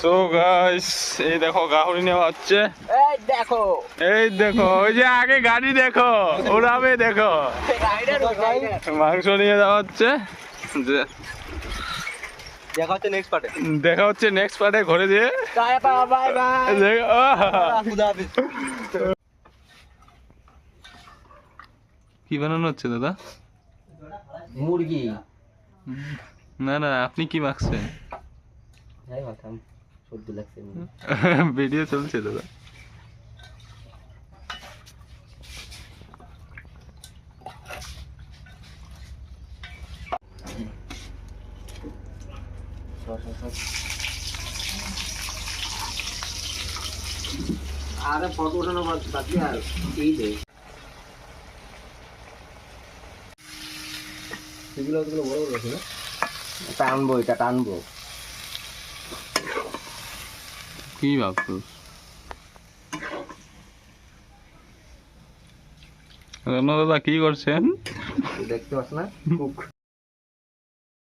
So guys এই দেখো গাহরি নেওয়া হচ্ছে। এই দেখো ওই যে আগে গাড়ি দেখো ওরাবে দেখো মাংস নিয়ে যাওয়া হচ্ছে। দেখা হচ্ছে নেক্সট পার্টে ঘুরে দিয়ে। কি বানানো হচ্ছে দাদা? মুরগি। না না আপনি কি মাখছেন? সর্দি লাগছে। ভিডিও চলছে দাদা। আরে ফটো ওঠানো বাকি আর এই দে এগুলো বড় বড় আছে না? টানবো, এটা টানবো। কি ভাবছো? দাদা কি করছেন? দেখতে পাচ্ছ না?